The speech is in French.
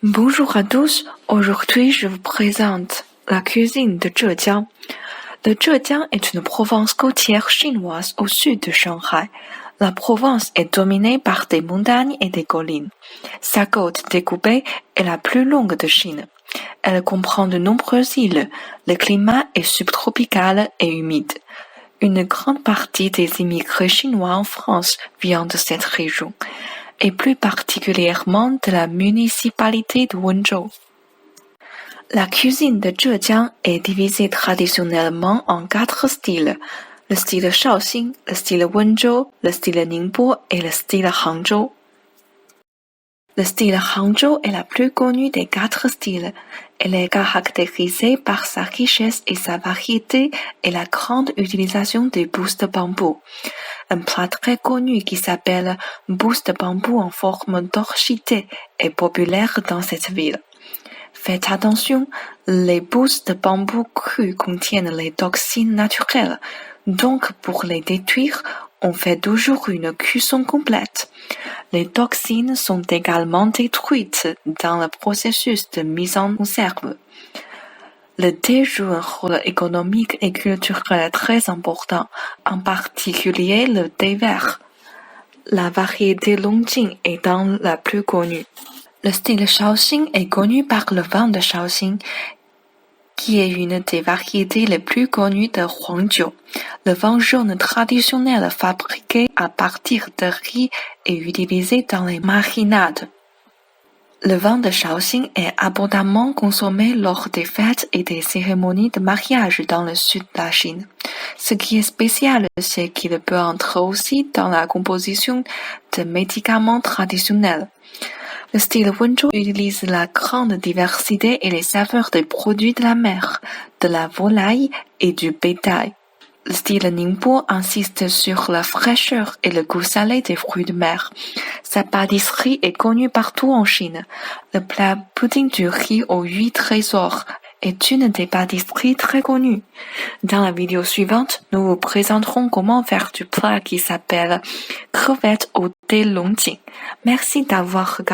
Bonjour à tous, aujourd'hui je vous présente la cuisine de Zhejiang. Le Zhejiang est une province côtière chinoise au sud de Shanghai. La province est dominée par des montagnes et des collines. Sa côte découpée est la plus longue de Chine. Elle comprend de nombreuses îles. Le climat est subtropical et humide. Une grande partie des immigrés chinois en France vient de cette région, et plus particulièrement de la municipalité de Wenzhou. La cuisine de Zhejiang est divisée traditionnellement en 4 styles: le style Shaoxing, le style Wenzhou, le style Ningbo et le style Hangzhou. Le style Hangzhou est la plus connue des 4 styles. Elle est caractérisée par sa richesse et sa variété et la grande utilisation des bousses de bambou. Un plat très connu qui s'appelle bousses de bambou en forme d'orchidée est populaire dans cette ville. Faites attention, les bousses de bambou crues contiennent les toxines naturelles, donc pour les détruire, on fait toujours une cuisson complète. Les toxines sont également détruites dans le processus de mise en conserve. Le thé joue un rôle économique et culturel très important, en particulier le thé vert. La variété Longjing est la plus connue. Le style Shaoxing est connu par le vin de Shaoxing, qui est une des variétés les plus connues de Huangjiu, le vin jaune traditionnel fabriqué à partir de riz et utilisé dans les marinades. Le vin de Shaoxing est abondamment consommé lors des fêtes et des cérémonies de mariage dans le sud de la Chine. Ce qui est spécial, c'est qu'il peut entrer aussi dans la composition de médicaments traditionnels. Le style Wenzhou utilise la grande diversité et les saveurs des produits de la mer, de la volaille et du bétail. Le style Ningbo insiste sur la fraîcheur et le goût salé des fruits de mer. Sa pâtisserie est connue partout en Chine. Le plat pudding du riz aux 8 trésors est une des pâtisseries très connues. Dans la vidéo suivante, nous vous présenterons comment faire du plat qui s'appelle crevettes au thé Longjing. Merci d'avoir regardé.